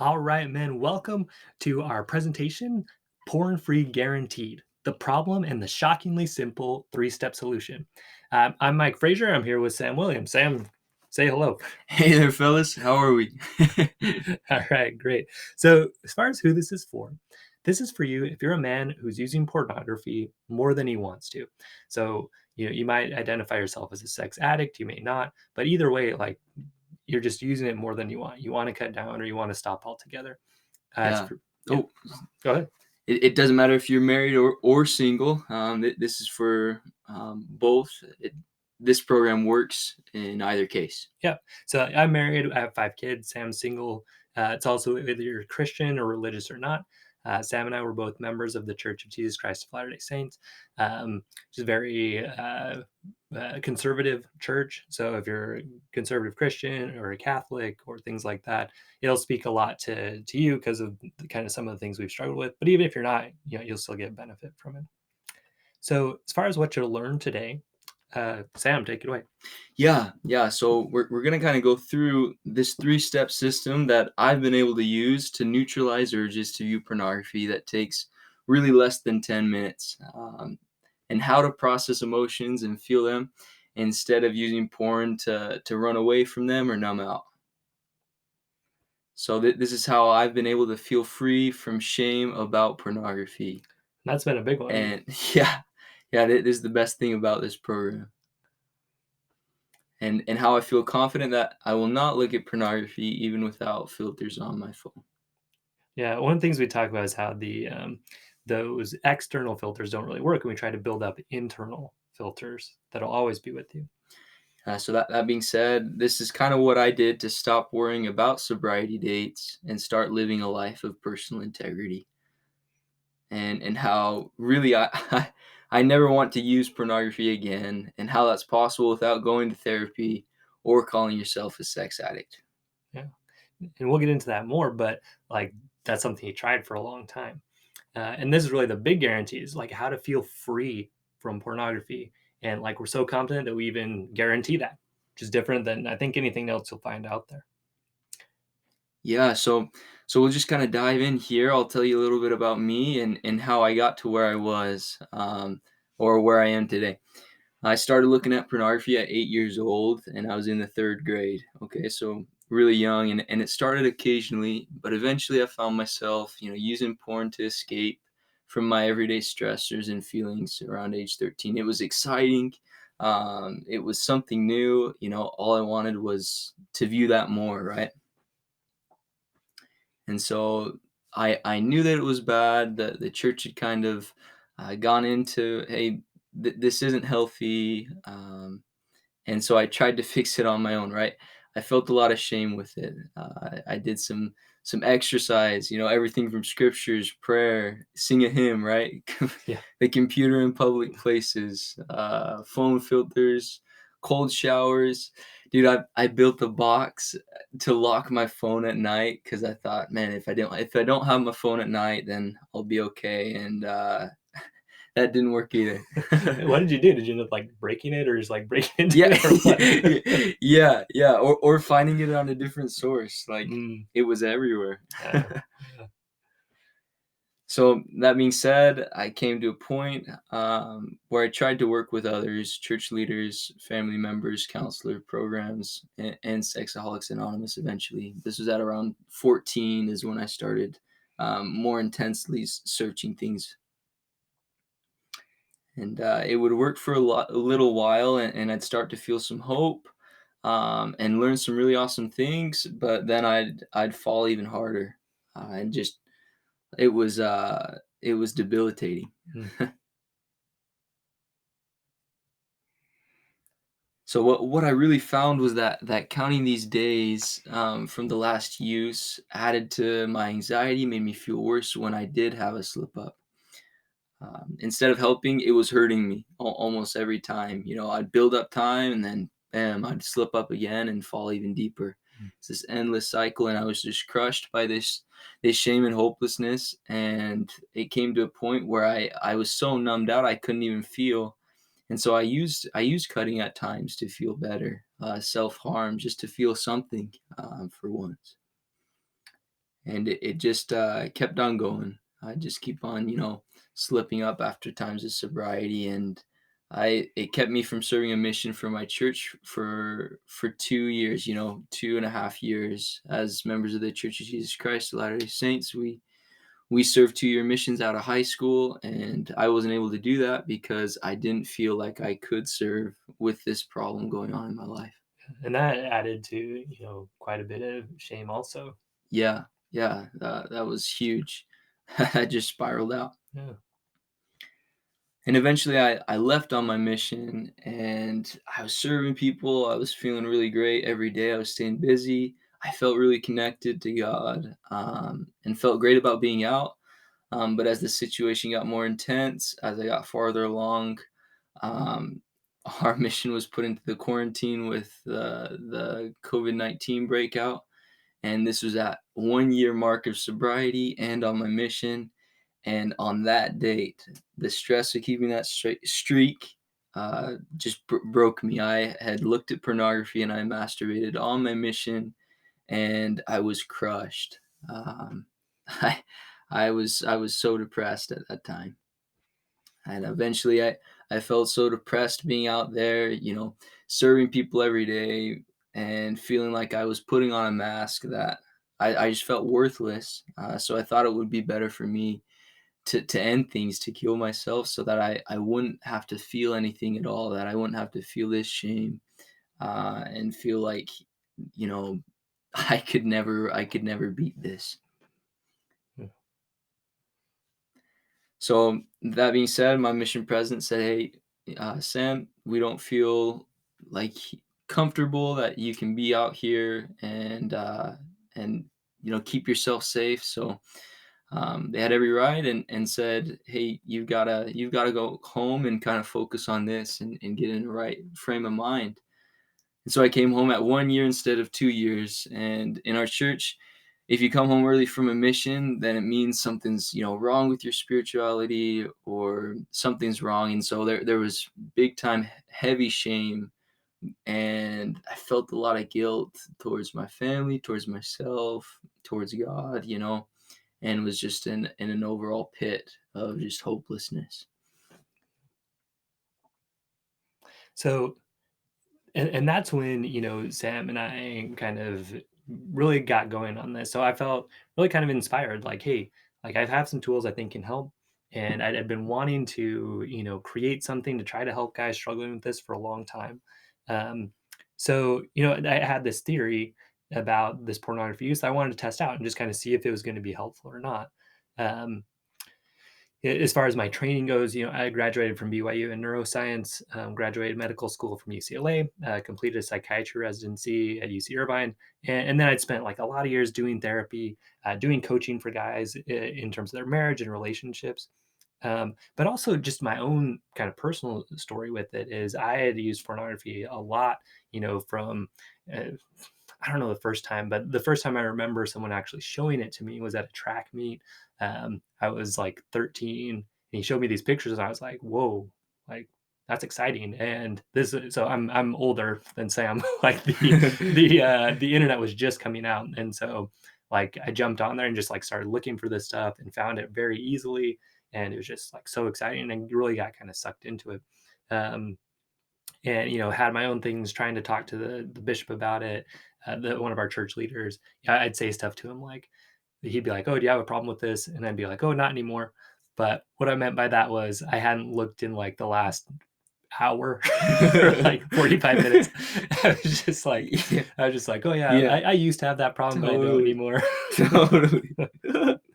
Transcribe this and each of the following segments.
All right, man. Welcome to our presentation, Porn Free Guaranteed, the problem and the shockingly simple three-step solution. I'm Mike Frazier. I'm here with Sam Williams. Sam, say hello. Hey there, fellas. How are we? All right, great. So, as far as who this is for you if you're a man who's using pornography more than he wants to. So, you might identify yourself as a sex addict, you may not, but either way, like you're just using it more than you want. You want to cut down or you want to stop altogether. It's Yeah. for, yeah. Oh, Go ahead. it doesn't matter if you're married or single. This is for both. This program works in either case. Yeah. So I'm married. I have 5 kids. Sam's single. It's also whether you're Christian or religious or not. Sam and I were both members of the Church of Jesus Christ of Latter-day Saints, which is a very conservative church. So if you're a conservative Christian or a Catholic or things like that, it'll speak a lot to you because of kind of some of the things we've struggled with. But even if you're not, you'll still get benefit from it. So as far as what you'll learn today, Sam, take it away. Yeah. So we're gonna kind of go through this three-step system that I've been able to use to neutralize urges to view pornography that takes really less than 10 minutes, and how to process emotions and feel them instead of using porn to run away from them or numb out. So this is how I've been able to feel free from shame about pornography. That's been a big one. And yeah, this is the best thing about this program. And how I feel confident that I will not look at pornography even without filters on my phone. Yeah, one of the things we talk about is how those external filters don't really work, and we try to build up internal filters that'll always be with you. So that being said, this is kind of what I did to stop worrying about sobriety dates and start living a life of personal integrity. And how really I never want to use pornography again, and how that's possible without going to therapy or calling yourself a sex addict. Yeah, and we'll get into that more, but like that's something he tried for a long time, and this is really the big guarantees, like how to feel free from pornography, and like we're so confident that we even guarantee that, which is different than I think anything else you'll find out there. Yeah, so we'll just kind of dive in here. I'll tell you a little bit about me and how I got to where I was, or where I am today. I started looking at pornography at 8 years old, and I was in the third grade. Okay, so really young, and it started occasionally, but eventually I found myself, using porn to escape from my everyday stressors and feelings around age 13. It was exciting. It was something new. All I wanted was to view that more, right? And so I knew that it was bad, that the church had kind of gone into, hey, this isn't healthy. And so I tried to fix it on my own, right? I felt a lot of shame with it. I did some exercise, everything from scriptures, prayer, sing a hymn, right? Yeah. The computer in public places, phone filters, cold showers. Dude, I built a box to lock my phone at night because I thought, man, if I don't have my phone at night, then I'll be okay. And that didn't work either. What did you do? Did you end up like breaking it or just like breaking into Yeah, it or what? yeah, or finding it on a different source, like, Mm, it was everywhere. yeah, yeah. So, that being said, I came to a point, where I tried to work with others, church leaders, family members, counselor programs, and Sexaholics Anonymous eventually. This was at around 14 is when I started, more intensely searching things, and it would work for a little while, and I'd start to feel some hope, and learn some really awesome things. But then I'd fall even harder, and just it was debilitating. Mm. So what I really found was that counting these days, from the last use added to my anxiety, made me feel worse when I did have a slip up. Instead of helping, it was hurting me almost every time. I'd build up time, and then bam, I'd slip up again and fall even deeper. Mm. It's this endless cycle, and I was just crushed by this shame and hopelessness. And it came to a point where I was so numbed out I couldn't even feel. And so I used cutting at times to feel better, self harm just to feel something, for once. and it just kept on going. I just keep on, slipping up after times of sobriety, and I it kept me from serving a mission for my church for 2 years, 2.5 years as members of the Church of Jesus Christ of Latter-day Saints. We served 2-year missions out of high school, and I wasn't able to do that because I didn't feel like I could serve with this problem going on in my life. And that added to, quite a bit of shame also. Yeah, yeah, that was huge. I just spiraled out. Yeah. And eventually I left on my mission and I was serving people. I was feeling really great every day. I was staying busy. I felt really connected to God, and felt great about being out. But as the situation got more intense, as I got farther along, um, our mission was put into the quarantine with the COVID-19 breakout. And this was at 1 year mark of sobriety and on my mission. And on that date, the stress of keeping that streak just broke me. I had looked at pornography and I masturbated on my mission, and I was crushed. Um, I I was so depressed at that time, and eventually I felt so depressed being out there, serving people every day and feeling like I was putting on a mask that I just felt worthless. So I thought it would be better for me to end things, to kill myself so that I wouldn't have to feel anything at all, that I wouldn't have to feel this shame, and feel like, you know, I could never beat this. Yeah. So that being said, my mission president said, "Hey, Sam, we don't feel like comfortable that you can be out here and keep yourself safe." So they had every right and said, "Hey, you've gotta go home and kind of focus on this and get in the right frame of mind." And so I came home at 1 year instead of 2 years. And in our church, if you come home early from a mission, then it means something's wrong with your spirituality or something's wrong. And so there was big time heavy shame, and I felt a lot of guilt towards my family, towards myself, towards God, and was just in an overall pit of just hopelessness. So, and that's when, Sam and I kind of really got going on this. So I felt really kind of inspired, like, hey, like I have some tools I think can help. And I'd been wanting to, create something to try to help guys struggling with this for a long time. Um, so, I had this theory about this pornography use that I wanted to test out and just kind of see if it was going to be helpful or not. Um, as far as my training goes, I graduated from BYU in neuroscience, graduated medical school from UCLA, completed a psychiatry residency at UC Irvine, and then I'd spent like a lot of years doing therapy, doing coaching for guys in terms of their marriage and relationships. But also just my own kind of personal story with it is I had used pornography a lot, from uh, I don't know the first time, but the first time I remember someone actually showing it to me was at a track meet. I was like 13, and he showed me these pictures, and I was like, "Whoa, like that's exciting!" And so I'm older than Sam. Like the internet was just coming out, and so like I jumped on there and just like started looking for this stuff and found it very easily, and it was just like so exciting and really got kind of sucked into it. Um, and had my own things trying to talk to the bishop about it, one of our church leaders. Yeah, I'd say stuff to him like he'd be like, "Oh, do you have a problem with this?" And I'd be like, "Oh, not anymore." But what I meant by that was I hadn't looked in like the last hour or like 45 minutes. I was just like, Yeah, "Oh yeah, yeah, I used to have that problem, but I don't totally, anymore." totally.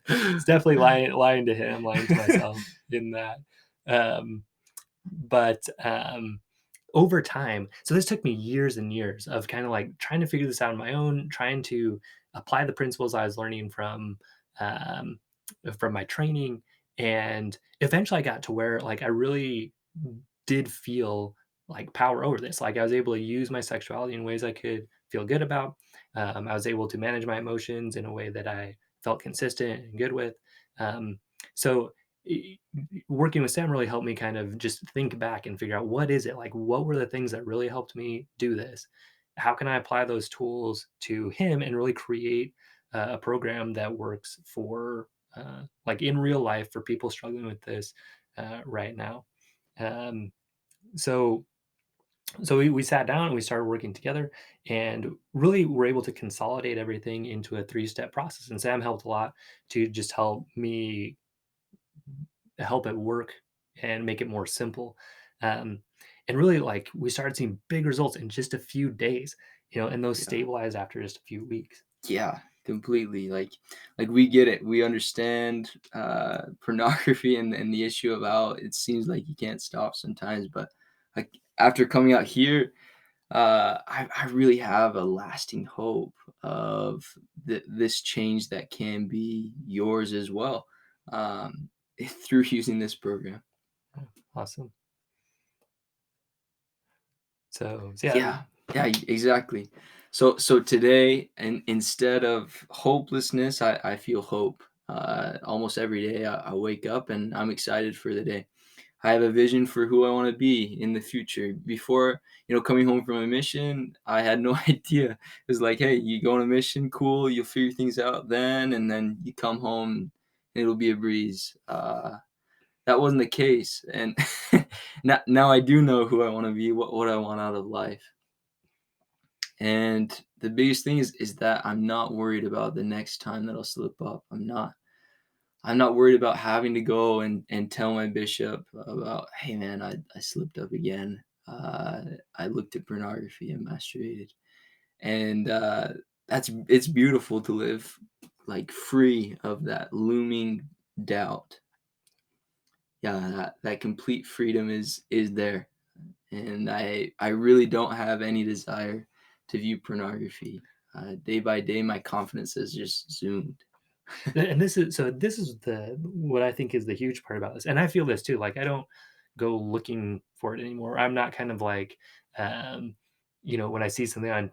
It's definitely lying to him, lying to myself in that. Um, but over time, so this took me years and years of kind of like trying to figure this out on my own, trying to apply the principles I was learning um, from my training, and eventually I got to where like I really did feel like power over this. Like I was able to use my sexuality in ways I could feel good about. I was able to manage my emotions in a way that I felt consistent and good with. Um, so i- Working with Sam really helped me kind of just think back and figure out what is it like, what were the things that really helped me do this? How can I apply those tools to him and really create a program that works for like in real life for people struggling with this right now. Um, so we sat down and we started working together and really were able to consolidate everything into a three-step process. And Sam helped a lot to just help me help it work and make it more simple. Um, and really, like, we started seeing big results in just a few days, and those Yeah. stabilized after just a few weeks. Yeah, completely. Like we get it. We understand pornography and the issue of how it seems like you can't stop sometimes. But like after coming out here, I really have a lasting hope of this change that can be yours as well, through using this program. Yeah, awesome. So yeah, Yeah, yeah, exactly. So today, and instead of hopelessness, I feel hope. Almost every day, I wake up and I'm excited for the day. I have a vision for who I want to be in the future. Before, coming home from a mission, I had no idea. It was like, hey, you go on a mission, cool, you'll figure things out then, and then you come home and it'll be a breeze. That wasn't the case, and now I do know who I want to be, what I want out of life. And the biggest thing is that I'm not worried about the next time that I'll slip up. I'm not worried about having to go and tell my bishop about, hey man, I slipped up again. I looked at pornography and masturbated. And it's beautiful to live like free of that looming doubt. Yeah, that complete freedom is there. And I really don't have any desire to view pornography. Day by day, my confidence has just zoomed. and this is the what I think is the huge part about this, and I feel this too. Like, I don't go looking for it anymore. I'm not kind of like, um, when I see something on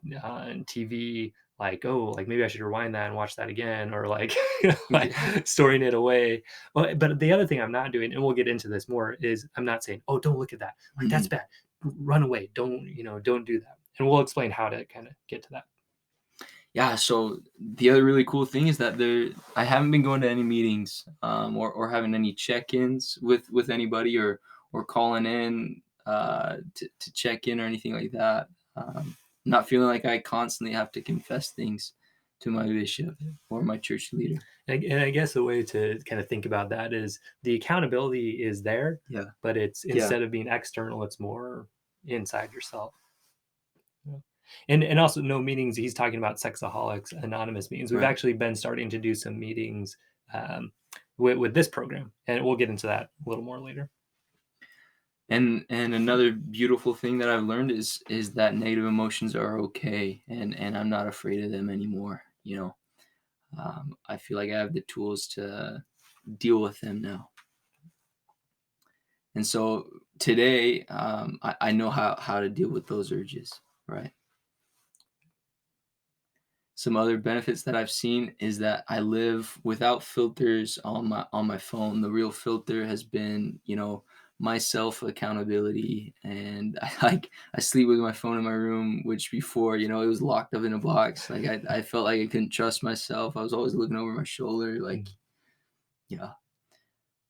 TV, like, oh, like maybe I should rewind that and watch that again, or like, like Yeah. storing it away. Well, but the other thing I'm not doing, and we'll get into this more, is I'm not saying, oh, don't look at that. Like, that's Mhm. bad. Run away. Don't do that. And we'll explain how to kind of get to that. Yeah, so the other really cool thing is that I haven't been going to any meetings, or having any check-ins with anybody, or calling in to check in or anything like that. Not feeling like I constantly have to confess things to my bishop or my church leader. And I guess the way to kind of think about that is the accountability is there, Yeah. but it's Yeah. instead of being external, it's more inside yourself. Yeah. And also no meetings. He's talking about Sexaholics Anonymous meetings. We've Right. actually been starting to do some meetings um, with this program, and we'll get into that a little more later. And another beautiful thing that I've learned is that negative emotions are okay, and I'm not afraid of them anymore. I feel like I have the tools to deal with them now. And so today, I know how to deal with those urges, right? Some other benefits that I've seen is that I live without filters on my phone. The real filter has been, my self accountability, and I sleep with my phone in my room, which before, it was locked up in a box. Like I felt like I couldn't trust myself. I was always looking over my shoulder, like, Mm. yeah.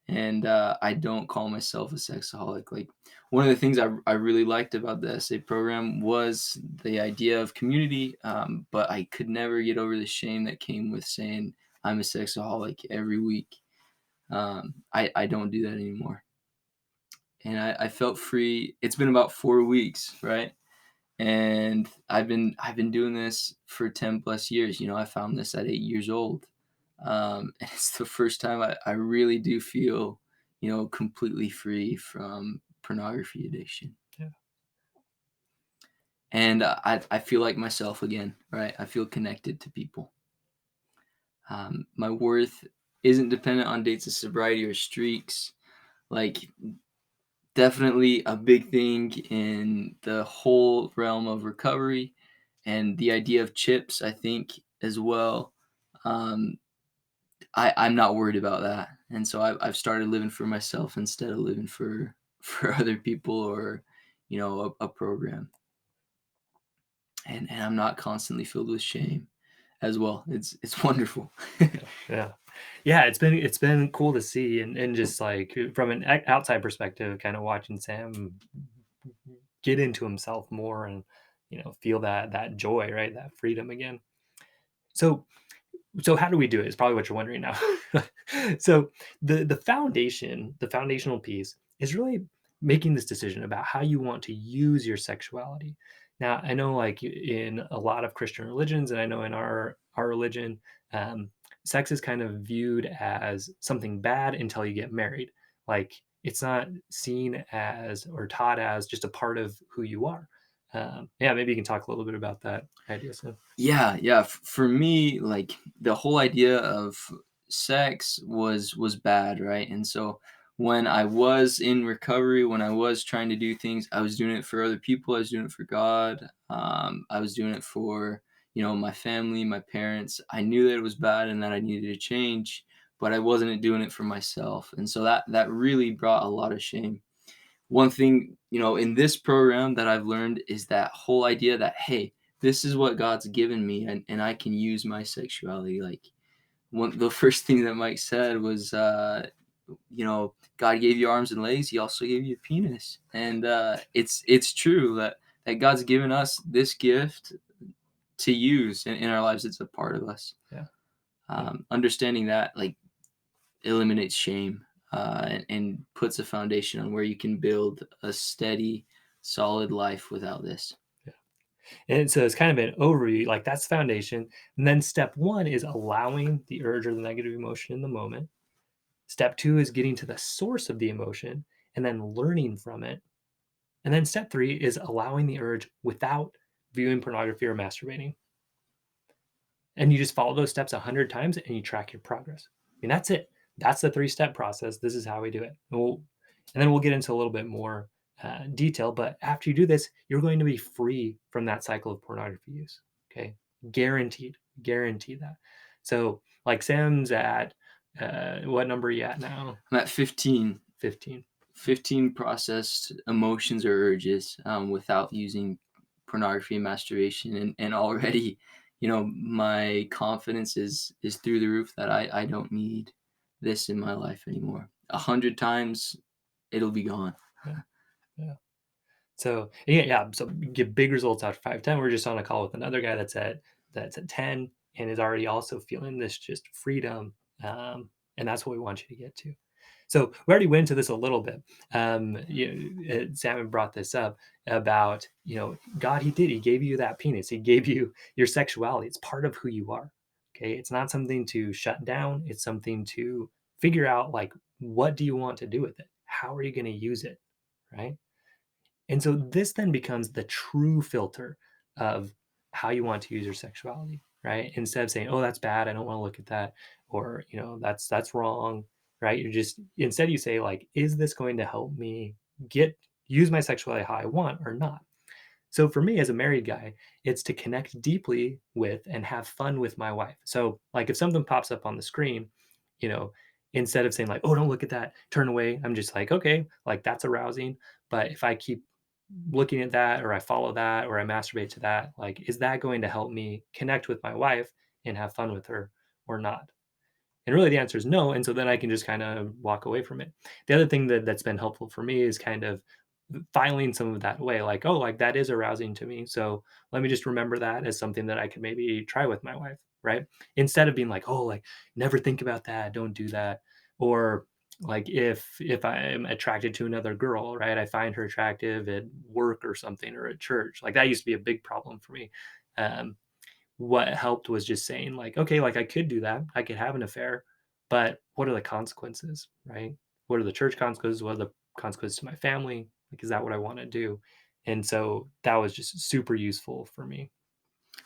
And I don't call myself a sexaholic. Like, one of the things I really liked about the essay program was the idea of community, but I could never get over the shame that came with saying I'm a sexaholic every week. I don't do that anymore, and I felt free. It's been about 4 weeks, right? And I've been doing this for 10 plus years. I found this at 8 years old. And it's the first time I really do feel, completely free from pornography addiction. Yeah. And I feel like myself again, right? I feel connected to people. My worth isn't dependent on dates of sobriety or streaks. Like, definitely a big thing in the whole realm of recovery, and the idea of chips, I think, as well. Um, I'm not worried about that, and so I've started living for myself instead of living for for other people, or a program, and I'm not constantly filled with shame. as well. It's wonderful. Yeah, yeah. Yeah, it's been cool to see and just, like, from an outside perspective, kinda watching Sam get into himself more and, feel that joy, right? That freedom again. So so how do we do it? Is probably what you're wondering now. So the foundational piece is really making this decision about how you want to use your sexuality. Now, I know like in a lot of Christian religions, and I know in our religion, um, sex is kind of viewed as something bad until you get married. Like it's not seen as or taught as just a part of who you are. Yeah, maybe you can talk a little bit about that idea. So, Yeah, yeah. For me, like the whole idea of sex was bad, right? And so when I was in recovery, when I was trying to do things, I was doing it for other people. I was doing it for God. I was doing it for my family, my parents. I knew that it was bad and that I needed to change, but I wasn't doing it for myself. And so that really brought a lot of shame. One thing, in this program that I've learned is that whole idea that, hey, this is what God's given me and I can use my sexuality. Like the first thing that Mike said was, God gave you arms and legs. He also gave you a penis. And it's true that God's given us this gift to use in our lives. It's a part of us. yeah. Yeah. Understanding that, like, eliminates shame and puts a foundation on where you can build a steady, solid life without this. Yeah. And so it's kind of an overview, like that's foundation. And then step one is allowing the urge or the negative emotion in the moment. Step two is getting to the source of the emotion and then learning from it. And then step three is allowing the urge without viewing pornography or masturbating. And you just follow those steps 100 times and you track your progress. I mean, that's it. That's the three-step process. This is how we do it. And then we'll get into a little bit more detail. But after you do this, you're going to be free from that cycle of pornography use. Okay. Guaranteed. Guarantee that. So, like Sam's at, what number are you at now? I'm at 15. 15. 15 processed emotions or urges without using pornography and masturbation. And already, my confidence is through the roof that I don't need this in my life anymore. 100 times, it'll be gone. Yeah. Yeah. So yeah, yeah. So get big results after 5-10. We're just on a call with another guy that's at 10 and is already also feeling this just freedom. And that's what we want you to get to. So we already went into this a little bit. Sam brought this up about God. He gave you that penis. He gave you your sexuality. It's part of who you are. Okay, it's not something to shut down. It's something to figure out. Like, what do you want to do with it? How are you going to use it? Right. And so this then becomes the true filter of how you want to use your sexuality, right? Instead of saying, "Oh, that's bad. I don't want to look at that," or that's wrong, right? You just instead you say like, "Is this going to help me get use my sexuality how I want or not?" So for me as a married guy, it's to connect deeply with and have fun with my wife. So like if something pops up on the screen, you know, instead of saying like, "Oh, don't look at that, turn away," I'm just like, "Okay, like that's arousing." But if I keep looking at that or I follow that or I masturbate to that, like is that going to help me connect with my wife and have fun with her or not? And really the answer is no, and so then I can just kinda walk away from it. The other thing that's been helpful for me is kind of filing some of that away, like, "Oh, like, that is arousing to me, so let me just remember that as something that I could maybe try with my wife," right? Instead of being like, "Oh, like, never think about that, don't do that," or, like, if I'm attracted to another girl, right, I find her attractive at work or something or at church, like, that used to be a big problem for me, um, what helped was just saying like, "Okay, like I could do that. I could have an affair, but what are the consequences, right? What are the church consequences? What are the consequences to my family? Like, is that what I want to do?" And so that was just super useful for me.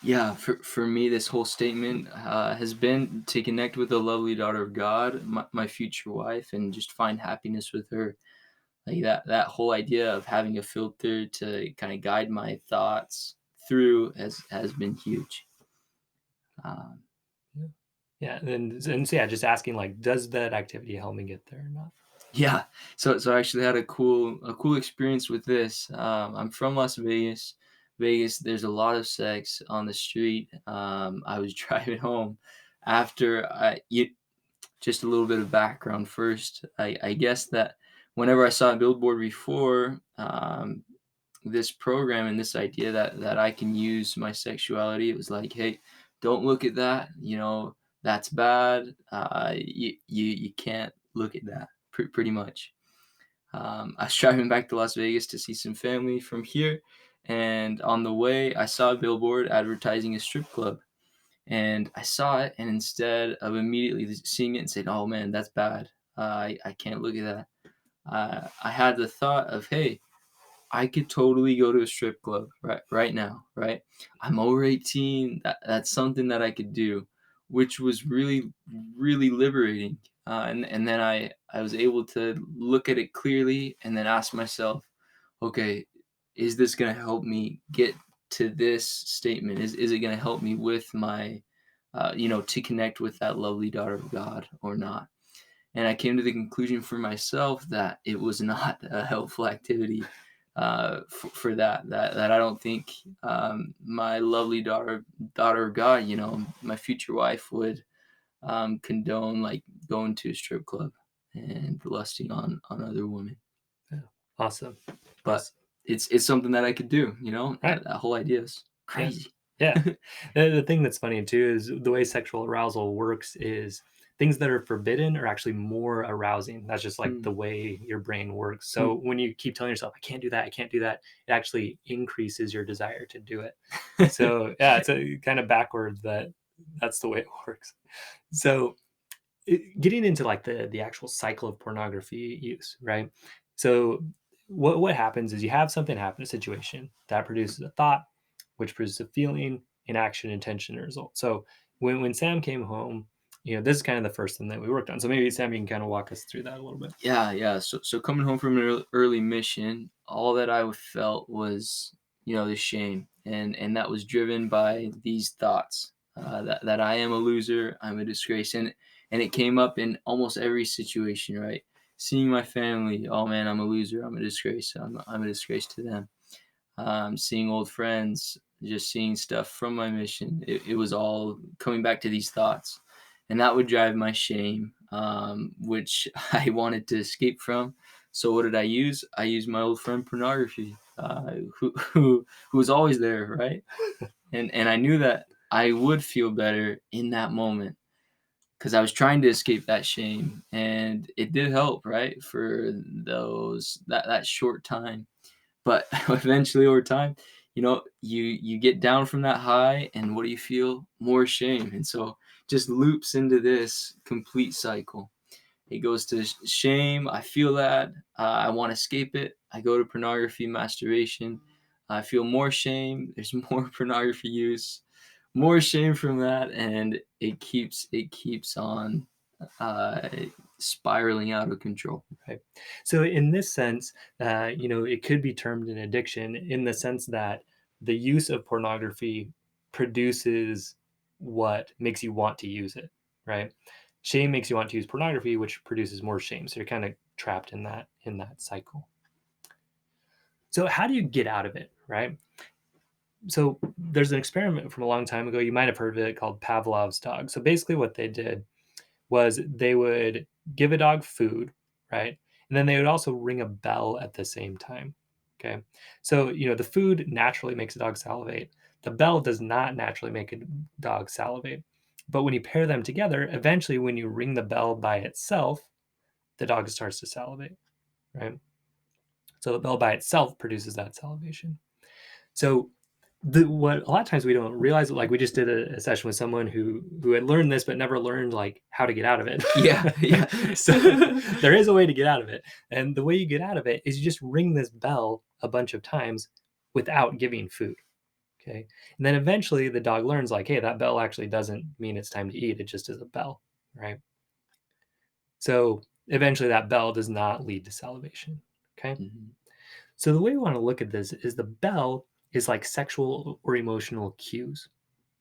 Yeah, for me, this whole statement has been to connect with the lovely daughter of God, my future wife, and just find happiness with her. Like that whole idea of having a filter to kind of guide my thoughts through has been huge. Um, Yeah. Yeah, and so yeah, just asking like, does that activity help me get there or not? yeah, so I actually had a cool experience with this. I'm from Las Vegas. Vegas, there's a lot of sex on the street. I was driving home after just a little bit of background first. I guess that whenever I saw a billboard before, this program and this idea that I can use my sexuality, it was like, hey, don't look at that. That's bad. You can't look at that. Pretty much. I was driving back to Las Vegas to see some family from here, and on the way, I saw a billboard advertising a strip club. And I saw it, and instead of immediately seeing it and saying, "Oh man, that's bad. I can't look at that," I had the thought of, "Hey, I could totally go to a strip club right now, right? I'm over 18. That's something that I could do," which was really really liberating. And then I was able to look at it clearly and then ask myself, okay, is this going to help me get to this statement? Is it going to help me with my to connect with that lovely daughter of God or not? And I came to the conclusion for myself that it was not a helpful activity for that I don't think my lovely daughter of God, my future wife would condone like going to a strip club and lusting on other women. Yeah. Awesome. But Awesome. it's something that I could do. Right. That whole idea is Yeah. crazy. Yeah. The thing that's funny too is the way sexual arousal works is things that are forbidden are actually more arousing. That's just like Hmm. the way your brain works. Hmm. So when you keep telling yourself, I can't do that, I can't do that, it actually increases your desire to do it. So yeah, it's a kind of backwards that that's the way it works. So getting into like the actual cycle of pornography use, right? So what happens is you have something happen, a situation that produces a thought, which produces a feeling, an action, intention, and result. So when Sam came home, this is kind of the first thing that we worked on. So maybe Sam, you can kind of walk us through that a little bit. Yeah, yeah. So coming home from an early mission, all that I felt was, the shame, and that was driven by these thoughts that I am a loser, I'm a disgrace, and it came up in almost every situation, right? Seeing my family, oh man, I'm a loser, I'm a disgrace, I'm a disgrace to them. Seeing old friends, just seeing stuff from my mission. It was all coming back to these thoughts, and that would drive my shame, which I wanted to escape from. So what did I use? I used my old friend pornography, who was always there, right? And I knew that I would feel better in that moment because I was trying to escape that shame, and it did help, right, for that short time. But eventually over time, you get down from that high, and what do you feel? More shame. And so just loops into this complete cycle. It goes to shame. I feel that. I want to escape it. I go to pornography, masturbation. I feel more shame. There's more pornography use, more shame from that, and it keeps on uh, spiraling out of control. Right. So in this sense, it could be termed an addiction in the sense that the use of pornography produces what makes you want to use it, right? Shame makes you want to use pornography, which produces more shame. So you're kind of trapped in that cycle. So how do you get out of it, right? So there's an experiment from a long time ago. You might have heard of it called Pavlov's dog. So basically, what they did was they would give a dog food, right? And then they would also ring a bell at the same time. Okay. So, the food naturally makes a dog salivate. The bell does not naturally make a dog salivate. But when you pair them together, eventually, when you ring the bell by itself, the dog starts to salivate, right? So the bell by itself produces that salivation. So what a lot of times we don't realize, like we just did a session with someone who had learned this but never learned like how to get out of Yeah, yeah. it. So there is a way to get out of it, and the way you get out of it is you just ring this bell a bunch of times without giving food. Okay, and then eventually the dog learns like, hey, that bell actually doesn't mean it's time to eat, it just is a bell, right? So eventually that bell does not lead to salivation. Okay, Mhm. so the way we want to look at this is the bell is like sexual or emotional cues.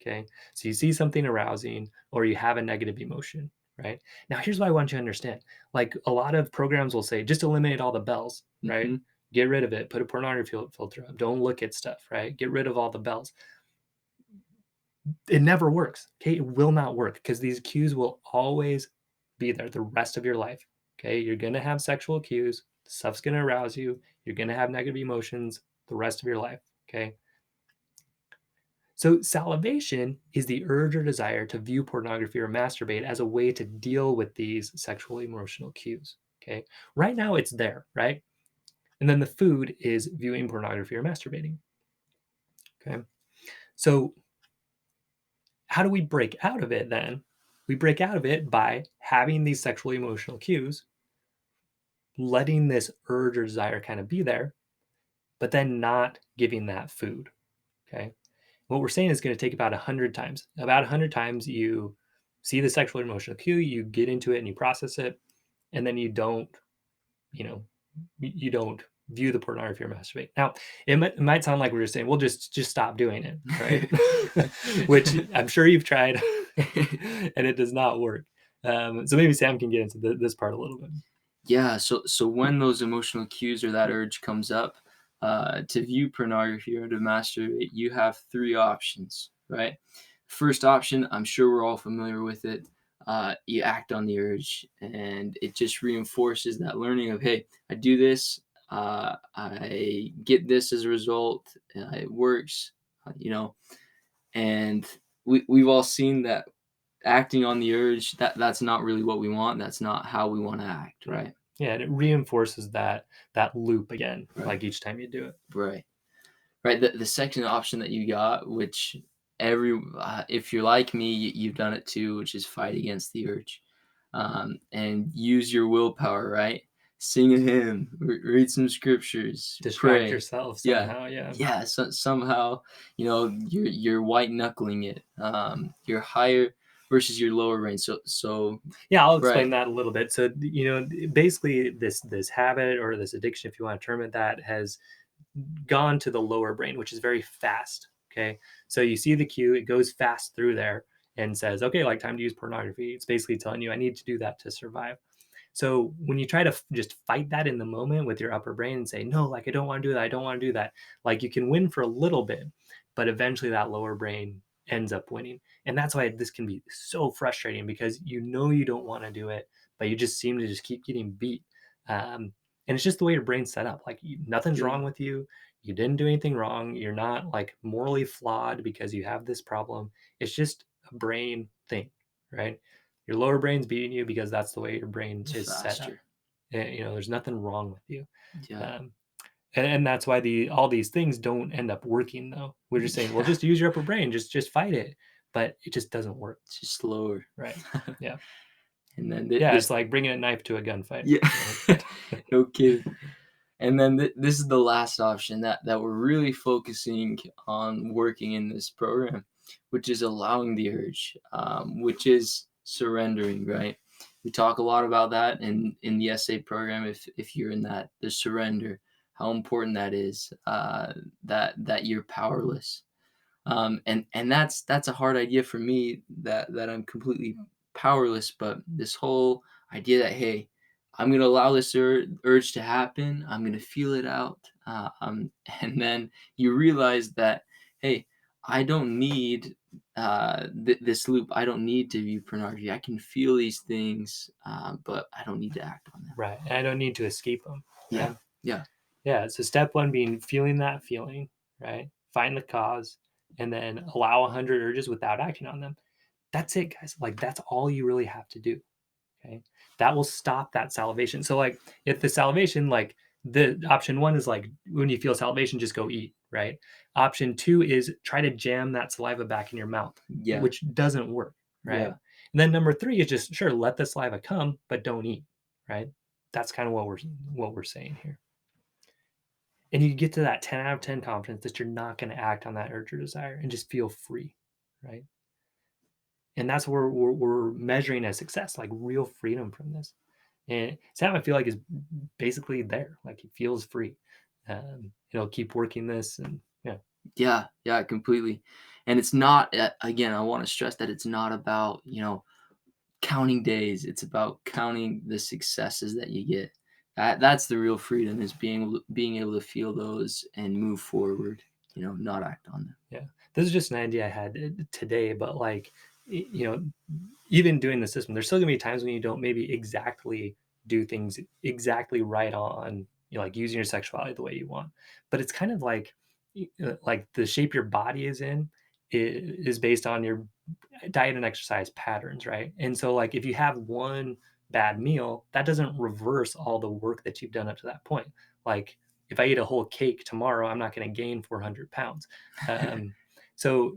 Okay. So you see something arousing or you have a negative emotion, right? Now, here's what I want you to understand. Like a lot of programs will say, just eliminate all the bells, right? Mhm. Get rid of it. Put a pornography filter up. Don't look at stuff, right? Get rid of all the bells. It never works. Okay. It will not work because these cues will always be there the rest of your life. Okay. You're going to have sexual cues. Stuff's going to arouse you. You're going to have negative emotions the rest of your life. Okay. So, salivation is the urge or desire to view pornography or masturbate as a way to deal with these sexual emotional cues. Okay. Right now, it's there, right? And then the food is viewing pornography or masturbating. Okay. So, how do we break out of it then? We break out of it by having these sexually emotional cues, letting this urge or desire kind of be there, but then not giving that food. Okay. What we're saying is going to take about 100 times. About 100 times you see the sexual emotional cue, you get into it and you process it, and then you don't, you know, you don't view the pornography or masturbate. Now, it might sound like we're just saying, well, just stop doing it, right? Which I'm sure you've tried, and it does not work. So maybe Sam can get into this part a little bit. Yeah, so when those emotional cues or that urge comes up, to view pornography or to masturbate, you have three options, right? First option, I'm sure we're all familiar with it. You act on the urge, and it just reinforces that learning of, hey, I do this, I get this as a result, it works, and we've all seen that acting on the urge, that's not really what we want. That's not how we want to act, Yeah, right? yeah, and it reinforces that loop again, Right. like each time you do it. Right. Right. The second option that you got, which if you're like me, you've done it too, which is fight against the urge, and use your willpower. Right. Sing a hymn, read some scriptures, Distract pray. yourself Yeah. somehow. Yeah. Yeah. Somehow, you're white knuckling it. Your higher versus your lower range. So Yeah, I'll explain right. that a little bit. So, basically this habit or this addiction, if you want to term it that, has gone to the lower brain, which is very fast. Okay. So you see the cue, it goes fast through there and says, okay, like time to use pornography. It's basically telling you I need to do that to survive. So when you try to just fight that in the moment with your upper brain and say, no, like I don't want to do that, I don't want to do that, like you can win for a little bit, but eventually that lower brain ends up winning. And that's why this can be so frustrating because you don't want to do it, but you just seem to just keep getting beat. And it's just the way your brain's set up. Like nothing's Yeah. wrong with you. You didn't do anything wrong. You're not like morally flawed because you have this problem. It's just a brain thing, right? Your lower brain's beating you because that's the way your brain It's is set up. faster. And, there's nothing wrong with you. Yeah. Um, and that's why all these things don't end up working though. We're just saying, well, just use your upper brain, just fight it, but it just doesn't work. It's just slower. Right? Yeah, And then yeah. It's this, like bringing a knife to a gunfight. yeah, Right? no kidding. And then this is the last option that we're really focusing on working in this program, which is allowing the urge, which is surrendering, right? We talk a lot about that in the essay program. If you're in that, the surrender, how important that is, that you're powerless. And that's a hard idea for me that I'm completely powerless. But this whole idea that, hey, I'm gonna allow this urge to happen. I'm gonna feel it out, and then you realize that, hey, I don't need this loop. I don't need to view pornography. I can feel these things, but I don't need to act on them. Right. And I don't need to escape them. Yeah, Right. yeah, Yeah. So step one being feeling that feeling, right? Find the cause and then allow 100 urges without acting on them. That's it, guys. Like that's all you really have to do. Okay. That will stop that salivation. So like if the salivation, like the option one is like when you feel salivation, just go eat, right? Option two is try to jam that saliva back in your mouth, yeah, which doesn't work, right? yeah, And then number three is just sure let the saliva come, but don't eat, right? That's kind of what we're saying here. And you get to that 10 out of 10 confidence that you're not going to act on that urge or desire and just feel free, right? And that's where we're measuring as success, like real freedom from this. And Sam, I feel like is basically there, like he feels free. Keep working this, and yeah, yeah, completely. And it's not, again, I want to stress that it's not about, counting days. It's about counting the successes that you get. That's the real freedom, is being able to feel those and move forward, not act on them. Yeah. This is just an idea I had today, but like, you know, even doing the system, there's still gonna be times when you don't maybe exactly do things exactly right on, like using your sexuality the way you want. But it's kind of like, like the shape your body is in is based on your diet and exercise patterns, right? And so, like, if you have one bad meal, that doesn't reverse all the work that you've done up to that point. Like, if I eat a whole cake tomorrow, I'm not going to gain 400 pounds. Um, so,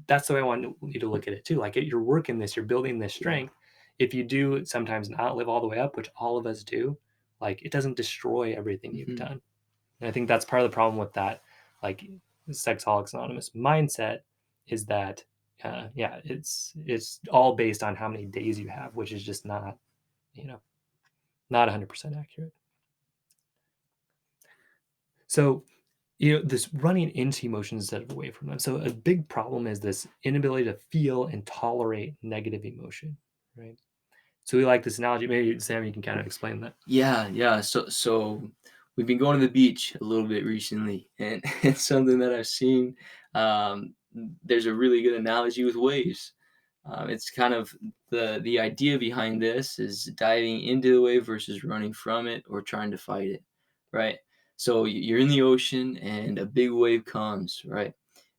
that's the way I want you to look at it too. Like, you're working this, you're building this Yeah. strength. If you do sometimes not live all the way up, which all of us do, like, it doesn't destroy everything you've Hmm. done. And I think that's part of the problem with that, like, Sexaholics Anonymous mindset is that, yeah, it's all based on how many days you have, which is just not, you know, not 100% accurate. So, this running into emotions instead of away from them. So, a big problem is this inability to feel and tolerate negative emotion, right? So, we like this analogy. Maybe Sam, you can kind of explain that. Yeah, yeah. So we've been going to the beach a little bit recently, and it's something that I've seen. Um, there's a really good analogy with waves. It's kind of the idea behind this is diving into the wave versus running from it or trying to fight it, right? So you're in the ocean and a big wave comes, right?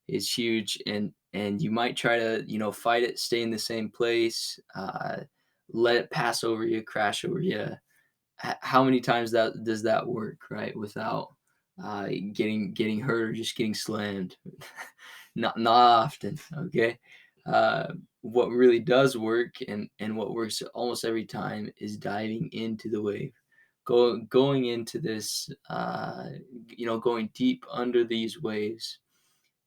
It's huge, and you might try to fight it, stay in the same place, let it pass over you, crash over you. How many times that does that work, right? Without getting hurt or just getting slammed. Not often. Okay. What really does work, and what works almost every time, is diving into the wave, going into this, going deep under these waves.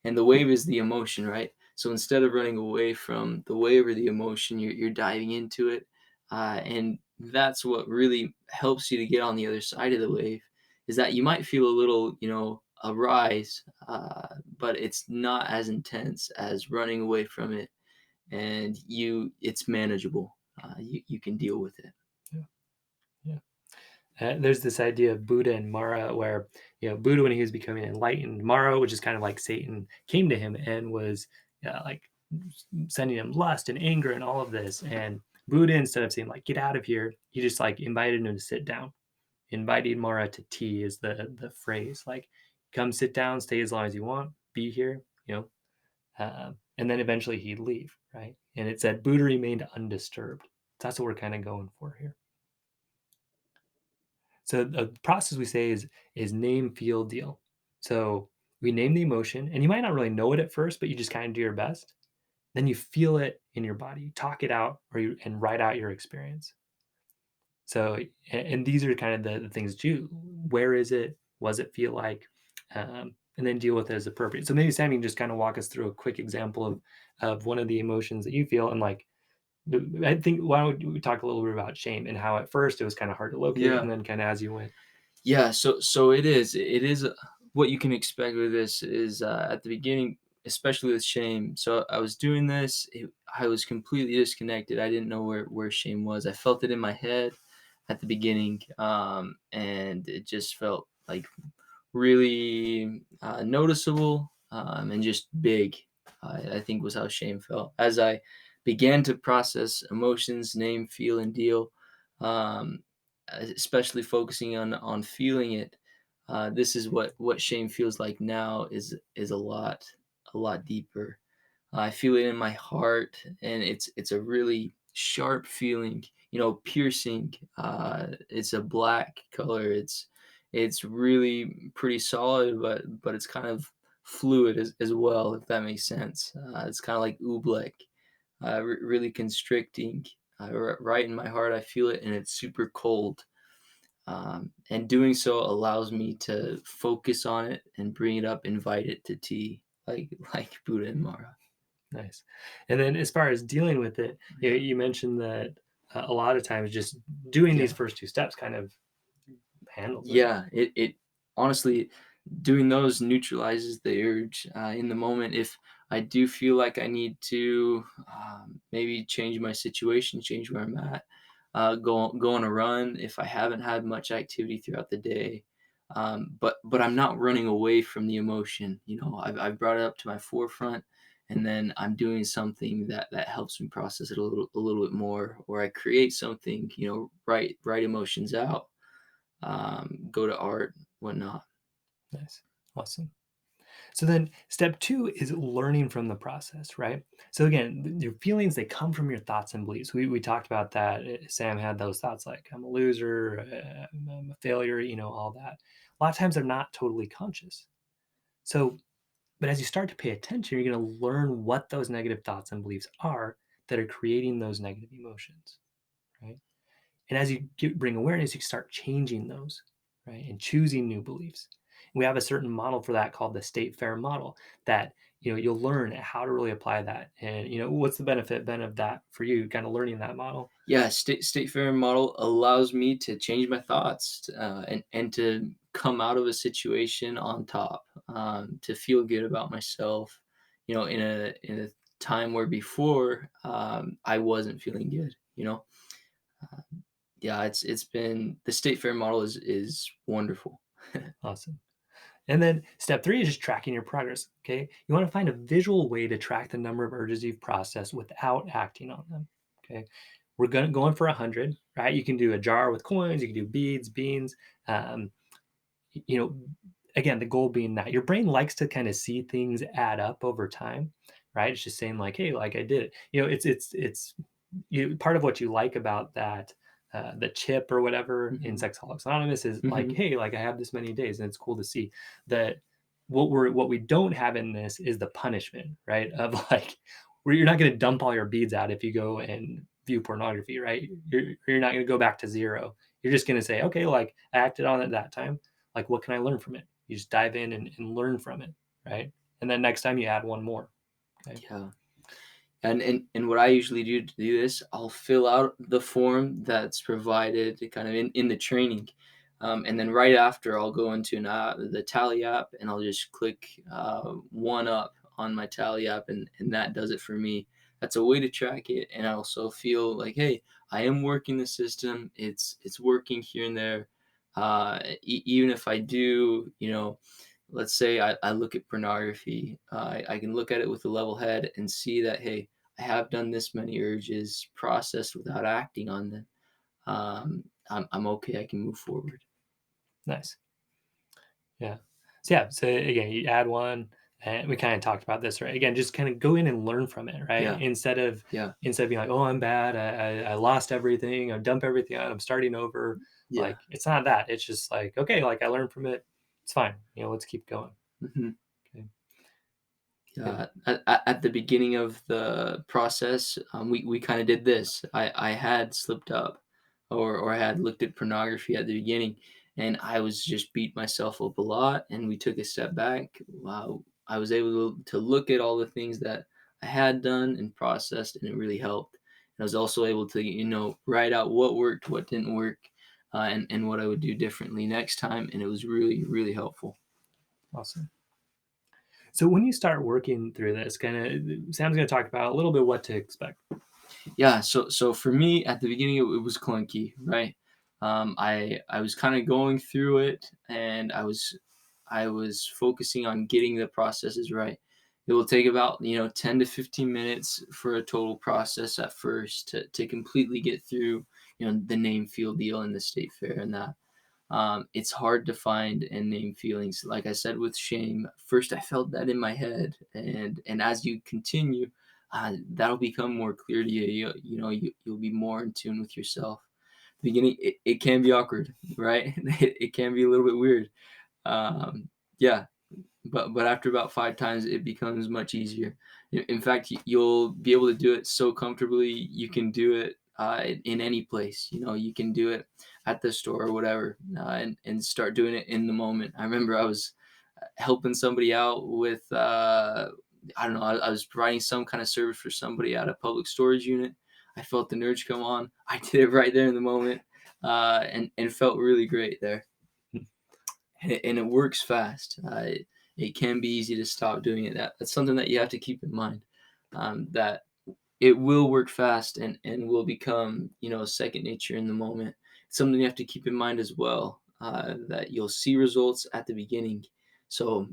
And the wave is the emotion, right? So instead of running away from the wave or the emotion, you're diving into it, and that's what really helps you to get on the other side of the wave. Is that you might feel a little, a rise, but it's not as intense as running away from it, and it's manageable. You can deal with it. Yeah. Yeah. There's this idea of Buddha and Mara, where Buddha, when he was becoming enlightened, Mara, which is kind of like Satan, came to him and was like sending him lust and anger and all of this. And Buddha, instead of saying like "get out of here," he just like invited him to sit down. Inviting Mara to tea is the phrase. Like, come sit down, stay as long as you want, be here. And then eventually he'd leave, right? And it said Buddha remained undisturbed. That's what we're kind of going for here. So the process we say is name, feel, deal. So we name the emotion, and you might not really know it at first, but you just kind of do your best. Then you feel it in your body, talk it out, and write out your experience. So, and these are kind of the things too. Where is it? What does it feel like? And then deal with it as appropriate. So maybe Sam, you can just kind of walk us through a quick example of one of the emotions that you feel, and like I think why don't we talk a little bit about shame and how at first it was kind of hard to locate, Yeah. and then kind of as you went. Yeah, so it is what you can expect with this is, at the beginning, especially with shame. So I was doing this, I was completely disconnected. I didn't know where shame was. I felt it in my head at the beginning, and it just felt like really noticeable, and just big. I think was how shame felt as I began to process emotions, name, feel, and deal. Um, Especially focusing on feeling it. This is what shame feels like now, is a lot deeper. I feel it in my heart, and it's a really sharp feeling, piercing. It's a black color. It's really pretty solid, but it's kind of fluid as well, if that makes sense. It's kind of like oobleck, really constricting. Right in my heart, I feel it, and it's super cold. And doing so allows me to focus on it and bring it up, invite it to tea, like Buddha and Mara. Nice. And then as far as dealing with it, Yeah. you mentioned that a lot of times just doing these Yeah. first two steps kind of handles it. Yeah, it honestly, doing those neutralizes the urge, in the moment. If I do feel like I need to, maybe change my situation, change where I'm at, go on a run if I haven't had much activity throughout the day. But I'm not running away from the emotion. You know, I've brought it up to my forefront, and then I'm doing something that helps me process it a little bit more, or I create something. You know, write emotions out. Go to art, whatnot. Nice. Awesome. So then step two is learning from the process, right? So again, your feelings, they come from your thoughts and beliefs. We talked about that. Sam had those thoughts like, I'm a loser, I'm a failure, all that. A lot of times they're not totally conscious. So, but as you start to pay attention, you're going to learn what those negative thoughts and beliefs are that are creating those negative emotions, right? And as you bring awareness, you start changing those, right? And choosing new beliefs. And we have a certain model for that called the state fair model that, you'll learn how to really apply that. And, what's the benefit, Ben, of that for you, kind of learning that model? Yeah, state fair model allows me to change my thoughts, and to come out of a situation on top, to feel good about myself, you know, in a time where before, I wasn't feeling good, you know? Uh, yeah, it's been the state fair model is wonderful. Awesome. And then step three is just tracking your progress. Okay. You want to find a visual way to track the number of urges you've processed without acting on them. Okay. We're going for 100, right? You can do a jar with coins, you can do beads, beans. Um, you know, again, the goal being that your brain likes to kind of see things add up over time, right? It's just saying like, hey, like I did it. Part of what you like about that the chip or whatever in Mhm. Sexaholics Anonymous is like, Mhm. hey, like I have this many days, and it's cool to see that. What we don't have in this is the punishment, right? Of like, where you're not going to dump all your beads out if you go and view pornography, right? You're not going to go back to zero. You're just going to say, okay, like I acted on it that time, like what can I learn from it? You just dive in and learn from it, right? And then next time you add one more. Okay. Yeah. And what I usually do to do this, I'll fill out the form that's provided kind of in the training. And then right after, I'll go into the Tally app, and I'll just click one up on my Tally app, and that does it for me. That's a way to track it, and I also feel like, hey, I am working the system. It's working here and there. Even if I do, let's say I look at pornography, I can look at it with a level head and see that, hey, I have done this many urges processed without acting on them. I'm okay. I can move forward. Nice. Yeah. So yeah. So again, you add one, and we kind of talked about this, right? Again, just kind of go in and learn from it, right? Yeah. Yeah. Instead of being like, oh, I'm bad. I lost everything. I dump everything out. I'm starting over. Yeah. Like it's not that. It's just like, okay, like I learned from it. It's fine. Let's keep going. Hmm. Okay. Yeah. Yeah. At the beginning of the process, we kind of did this. I had slipped up, or I had looked at pornography at the beginning, and I was just beat myself up a lot. And we took a step back. Wow. I was able to look at all the things that I had done and processed, and it really helped. And I was also able to, write out what worked, what didn't work, and what I would do differently next time. And it was really, really helpful. Awesome. So when you start working through this, kind of Sam's going to talk about a little bit what to expect. Yeah, so for me at the beginning it was clunky, right? I was kind of going through it, and I was focusing on getting the processes right. It will take about 10 to 15 minutes for a total process at first to completely get through the name field deal and the state fair and that. It's hard to find and name feelings. Like I said with shame, first I felt that in my head, and as you continue, that'll become more clear to you. You'll be more in tune with yourself. The beginning, it can be awkward, right? It can be a little bit weird. Yeah, but after about 5 times, it becomes much easier. In fact, you'll be able to do it so comfortably. You can do it in any place. You can do it at the store or whatever, and start doing it in the moment. I remember I was helping somebody out with I don't know. I was providing some kind of service for somebody at a public storage unit. I felt the nerves come on. I did it right there in the moment, and felt really great there, and it works fast. It can be easy to stop doing it. That's something that you have to keep in mind. That it will work fast and will become, second nature in the moment. It's something you have to keep in mind as well, that you'll see results at the beginning. So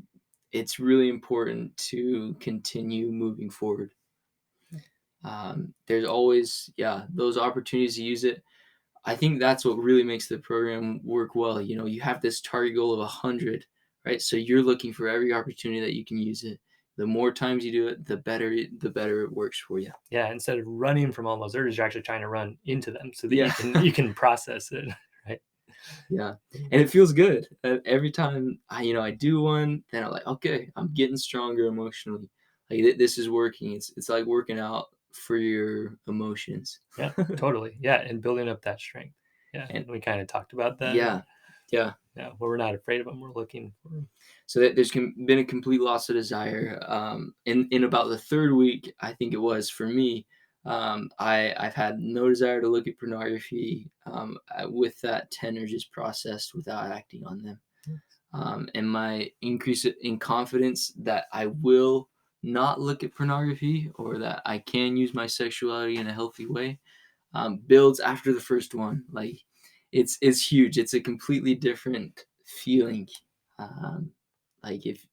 it's really important to continue moving forward. There's always, yeah, those opportunities to use it. I think that's what really makes the program work well. You have this target goal of 100, right? So you're looking for every opportunity that you can use it. The more times you do it, the better it works for you. Yeah, instead of running from all those urges, you're actually trying to run into them so that Yeah. you can process it, right? Yeah, and it feels good. Every time I do one, then I'm like, okay, I'm getting stronger emotionally. Like this is working. It's like working out for your emotions. Yeah, totally. Yeah, and building up that strength. Yeah, And we kind of talked about that. yeah, yeah. Yeah, well, we're not afraid of them. We're looking for 'em. So that there's been a complete loss of desire. In about the third week, I think it was for me. I've had no desire to look at pornography. With that 10 urges processed without acting on them. And my increase in confidence that I will not look at pornography or that I can use my sexuality in a healthy way builds after the first one. Like it's huge. It's a completely different feeling. Um, like if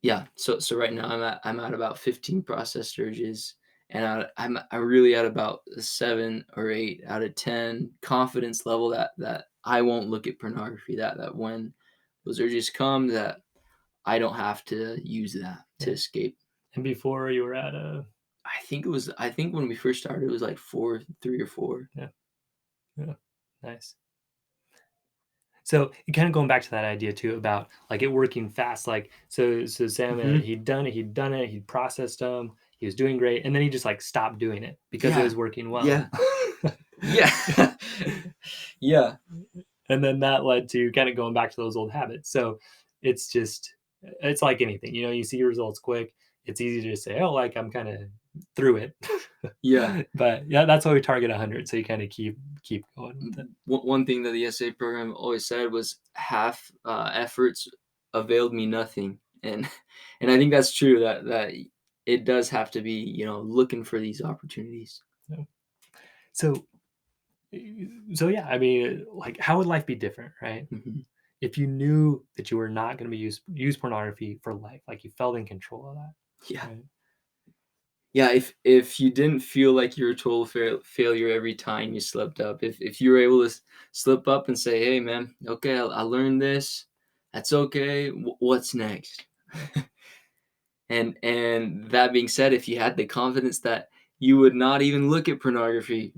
yeah. So right now I'm at about 15 processed urges. And I'm really at about a 7 or 8 out of 10 confidence level that I won't look at pornography. That when those urges come, that I don't have to use that to Yeah, escape. and before you were at a I think when we first started, it was like 3 or 4. yeah, yeah, nice. So, kind of going back to that idea too about like it working fast, like so Sam, Hmm. he'd done it, he'd processed them, he was doing great, and then he just like stopped doing it because it Yeah, was working yeah, well. yeah, yeah, And then that led to kind of going back to those old habits. So it's like anything, you see results quick. It's easy to just say, oh, like I'm kind of through it. yeah. But yeah, that's why we target 100. So you kind of keep going with it. One thing that the SA program always said was half efforts availed me nothing, and and I think that's true. That it does have to be looking for these opportunities. Yeah. So so yeah, I mean, like how would life be different, right? Hmm. If you knew that you were not going to be use pornography for life, like you felt in control of that, Yeah, right? yeah. If you didn't feel like you were a total failure every time you slipped up, if you were able to slip up and say, "Hey, man, okay, I learned this. That's okay. What's next?" Yeah. And that being said, if you had the confidence that you would not even look at pornography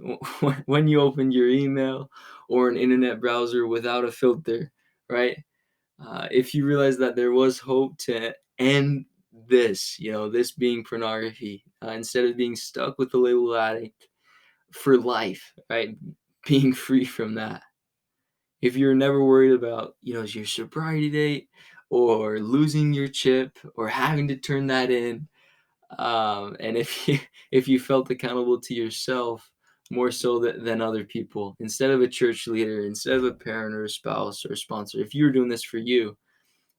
when you opened your email or an internet browser without a filter, right? If you realize that there was hope to end this, this being pornography, instead of being stuck with the label addict for life, right? Being free from that. If you're never worried about, your sobriety date or losing your chip or having to turn that in, and if you if you felt accountable to yourself more so than other people, instead of a church leader, instead of a parent or a spouse or a sponsor, if you were doing this for you,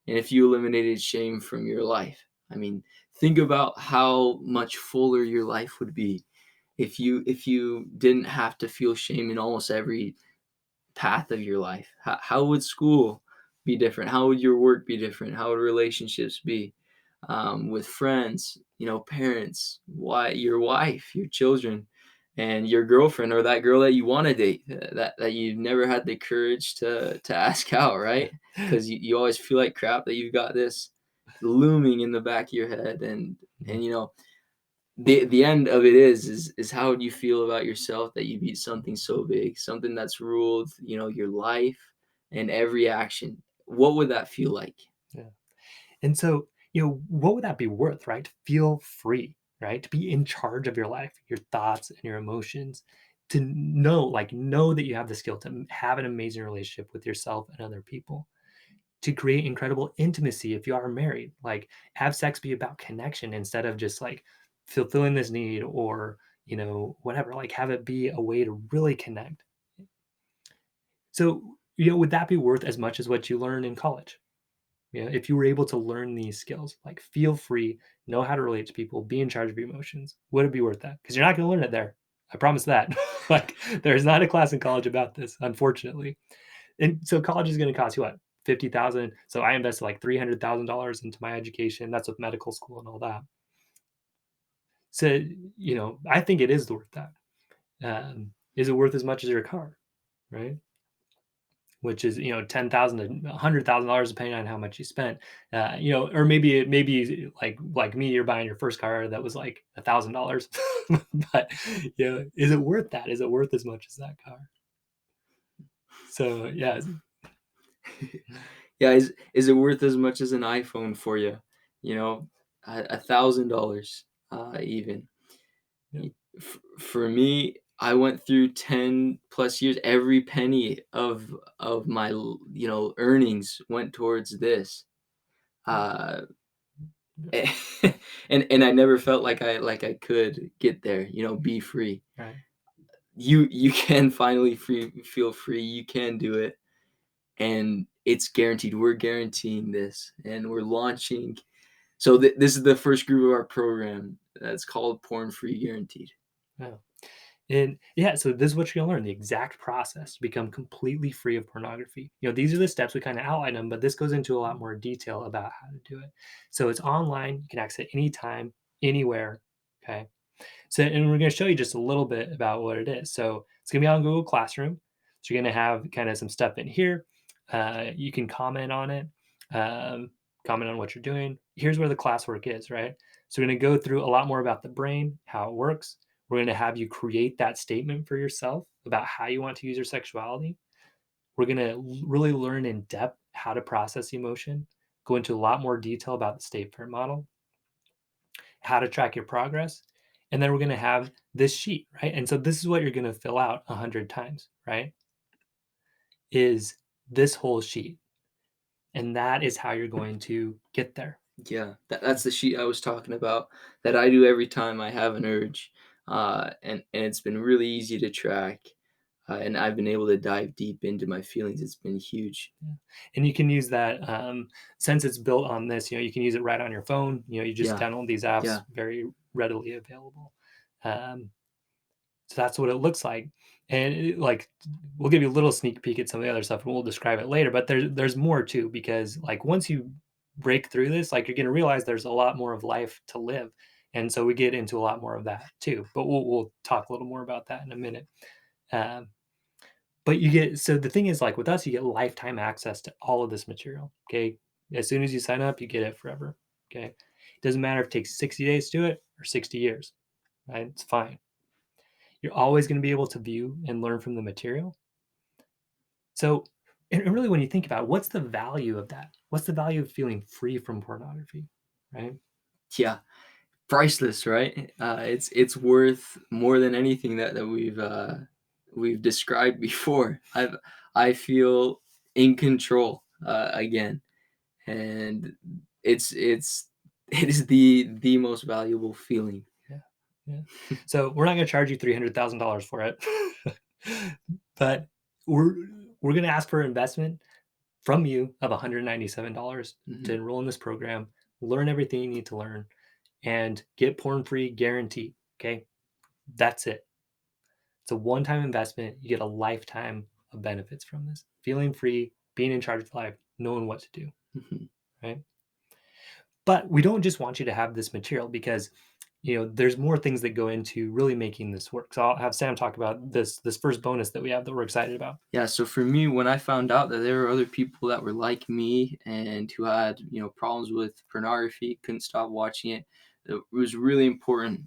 and if you eliminated shame from your life, I mean, think about how much fuller your life would be if you didn't have to feel shame in almost every path of your life. How would school be different? How would your work be different? How would relationships be with friends, parents, your wife, your children, and your girlfriend or that girl that you want to date that you've never had the courage to ask out, right? Because you always feel like crap that you've got this looming in the back of your head and the end of it is how would you feel about yourself that you beat something so big, something that's ruled, your life and every action. What would that feel like? Yeah. And so, what would that be worth, right? To feel free, right? To be in charge of your life, your thoughts and your emotions, to know that you have the skill to have an amazing relationship with yourself and other people, to create incredible intimacy if you are married, like have sex be about connection instead of just like fulfilling this need or, whatever, like have it be a way to really connect. So, would that be worth as much as what you learned in college? You know, if you were able to learn these skills, like feel free, know how to relate to people, be in charge of your emotions, would it be worth that? Because you're not going to learn it there. I promise that. Like, there's not a class in college about this, unfortunately. And so college is going to cost you what? 50,000. So I invested like $300,000 into my education. That's with medical school and all that. So, I think it is worth that. Is it worth as much as your car? Right? Which is, 10,000 to $100,000 depending on how much you spent. Or maybe like me, you're buying your first car that was like $1,000. But, is it worth that? Is it worth as much as that car? So, yeah. Yeah, is it worth as much as an iPhone for you? You know, $1,000, even. Yeah. For me, I went through 10 plus years. Every penny of my earnings went towards this. Uh, Yeah. and I never felt like I could get there. Be free. Right. You can finally feel free. You can do it, and it's guaranteed. We're guaranteeing this, and we're launching. So this is the first group of our program that's called Porn Free Guaranteed. Yeah. And yeah, so this is what you're gonna learn, the exact process to become completely free of pornography. These are the steps we kind of outline them, but this goes into a lot more detail about how to do it. So it's online, you can access it anytime, anywhere. Okay. So, and we're going to show you just a little bit about what it is. So it's going to be on Google Classroom. So you're going to have kind of some stuff in here. You can comment on it, um, comment on what you're doing. Here's where the classwork is, right? So we're going to go through a lot more about the brain, how it works. We're going to have you create that statement for yourself about how you want to use your sexuality. We're going to really learn in depth how to process emotion, go into a lot more detail about the state parent model, how to track your progress. And then we're going to have this sheet, right? And so this is what you're going to fill out 100 times, right? Is this whole sheet. And that is how you're going to get there. Yeah, that's the sheet I was talking about that I do every time I have an urge, and it's been really easy to track, and I've been able to dive deep into my feelings. It's been huge. Yeah. And you can use that since it's built on this, you can use it right on your phone. You just Yeah, download these apps, yeah, very readily available. Um, So that's what it looks like. And like we'll give you a little sneak peek at some of the other stuff and we'll describe it later. But there's more too, because like once you break through this, like you're gonna realize there's a lot more of life to live. And so we get into a lot more of that too. But we'll talk a little more about that in a minute. Um, but you get so the thing is like with us, you get lifetime access to all of this material. Okay. As soon as you sign up, you get it forever. Okay. It doesn't matter if it takes 60 days to do it or 60 years, right? It's fine. You're always going to be able to view and learn from the material. So, and really, when you think about it, what's the value of that? What's the value of feeling free from pornography, right? yeah. Priceless, right? It's worth more than anything that we've described before. I feel in control, again, and it's it is the most valuable feeling. Yeah, yeah. So we're not going to charge you $300,000 for it, but we're we're going to ask for investment from you of $197 to Mhm. enroll in this program, learn everything you need to learn, and get porn free guaranteed. Okay, that's it. It's a one-time investment. You get a lifetime of benefits from this. Feeling free, being in charge of life, knowing what to do, Mhm. right? But we don't just want you to have this material because there's more things that go into really making this work. So I'll have Sam talk about this first bonus that we have that we're excited about. Yeah, so for me, when I found out that there were other people that were like me and who had, problems with pornography, couldn't stop watching it, it was really important,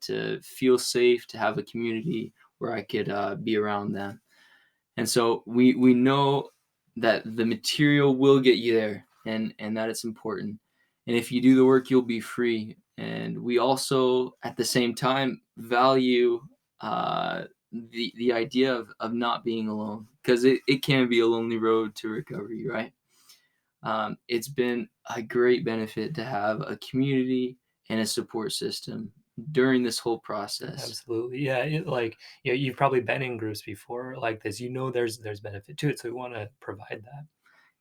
to feel safe, to have a community where I could, be around them. And so we know that the material will get you there, and that it's important. And if you do the work, you'll be free. And we also, at the same time, value, the idea of not being alone, because it can be a lonely road to recovery, right? It's been a great benefit to have a community and a support system during this whole process. Absolutely. Yeah. You've probably been in groups before like this. There's benefit to it. So we want to provide that.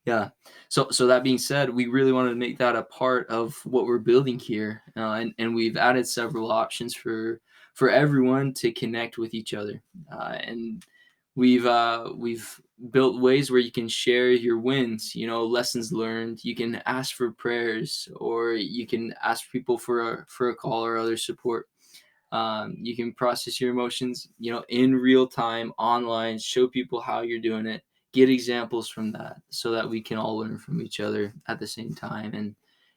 Yeah. So that being said, we really wanted to make that a part of what we're building here, and we've added several options for everyone to connect with each other, and we've built ways where you can share your wins, lessons learned. You can ask for prayers, or you can ask people for a call or other support. You can process your emotions, in real time, online, show people how you're doing it, get examples from that so that we can all learn from each other at the same time.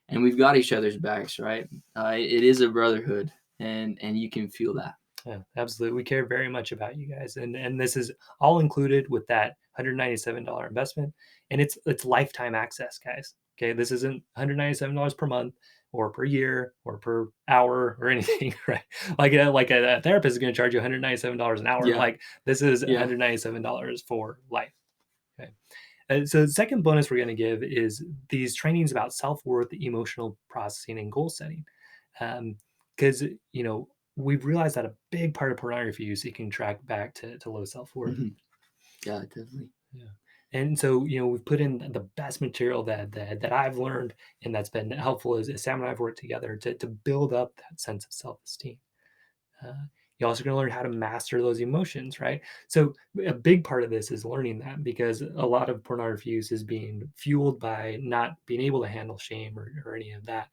And we've got each other's backs, right? It is a brotherhood, and you can feel that. Yeah, absolutely. We care very much about you guys, and this is all included with that $197 investment, and it's lifetime access, guys. Okay, this isn't $197 per month or per year or per hour or anything, right? Like a therapist is going to charge you $197 an hour. Yeah. Like this is Yeah. $197 for life. Okay. So the second bonus we're going to give is these trainings about self-worth, emotional processing, and goal setting. Because we've realized that a big part of pornography use it can track back to low self-worth. Mhm. Yeah, definitely. Yeah. And so, we've put in the best material that I've learned and that's been helpful is Sam and I've worked together to build up that sense of self-esteem. Uh, you're also going to learn how to master those emotions, right? So a big part of this is learning that because a lot of pornography use is being fueled by not being able to handle shame or any of that,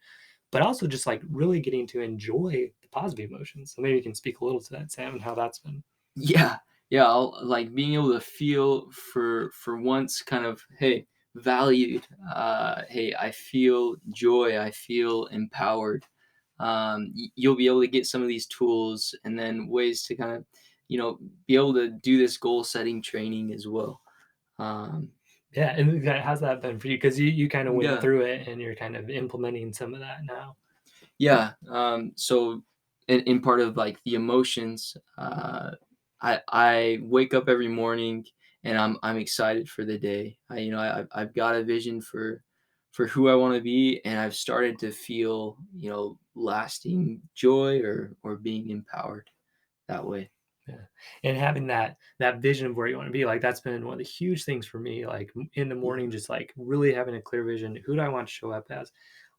but also just like really getting to enjoy the positive emotions. So maybe you can speak a little to that, Sam, and how that's been. Yeah. Yeah, I'll like being able to feel for once kind of, hey, valued. Hey, I feel joy, I feel empowered. You'll be able to get some of these tools and then ways to kind of, be able to do this goal setting training as well. Um, Yeah, and how's that been for you? Because you kind of went yeah. through it and you're kind of implementing some of that now. Yeah. So in part of like the emotions, I wake up every morning and I'm excited for the day. I've got a vision for who I want to be, and I've started to feel, lasting joy or being empowered that way. Yeah, and having that vision of where you wanna be, like, that's been one of the huge things for me, like, in the morning, Yeah. just, like, really having a clear vision, who do I want to show up as?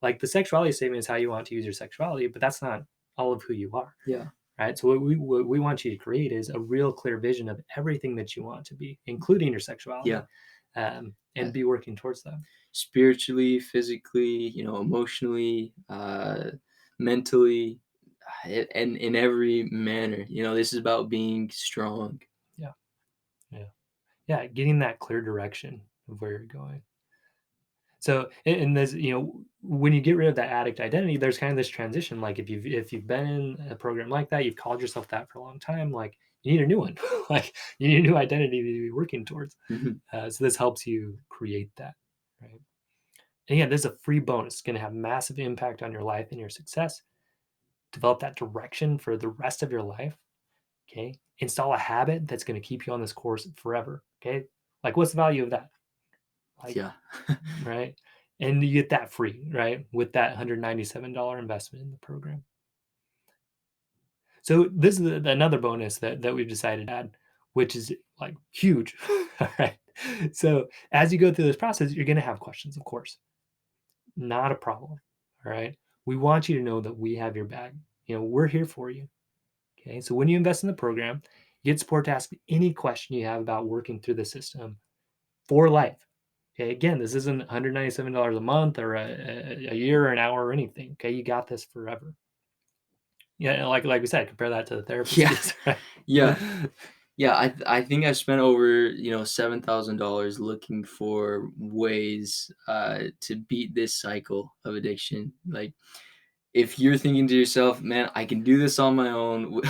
Like, the sexuality statement is how you want to use your sexuality, but that's not all of who you are, Yeah. right? So what we want you to create is a real clear vision of everything that you want to be, including your sexuality, Yeah. and be working towards that. Spiritually, physically, emotionally, mentally, and in every manner. This is about being strong. Yeah, yeah. Yeah, getting that clear direction of where you're going. So, and there's, when you get rid of that addict identity, there's kind of this transition. Like if you've been in a program like that, you've called yourself that for a long time. Like you need a new one. Like you need a new identity to be working towards. Mhm. So this helps you create that, right? And yeah, this is a free bonus. It's going to have massive impact on your life and your success. Develop that direction for the rest of your life. Okay. Install a habit that's going to keep you on this course forever. Okay. Like what's the value of that? Like Yeah. right? And you get that free, right? With that $197 investment in the program. So this is another bonus that we've decided to add, which is like huge. All right. So as you go through this process, you're going to have questions, of course. Not a problem. All right. We want you to know that we have your back. We're here for you. Okay. So when you invest in the program, you get support to ask any question you have about working through the system for life. Okay, again, this isn't $197 a month or a year or an hour or anything. Okay, you got this forever. Yeah, like we said, compare that to the therapist Yeah. fees, right? Yeah. Yeah, I think I spent over, $7,000 looking for ways, to beat this cycle of addiction. Like, if you're thinking to yourself, "Man, I can do this on my own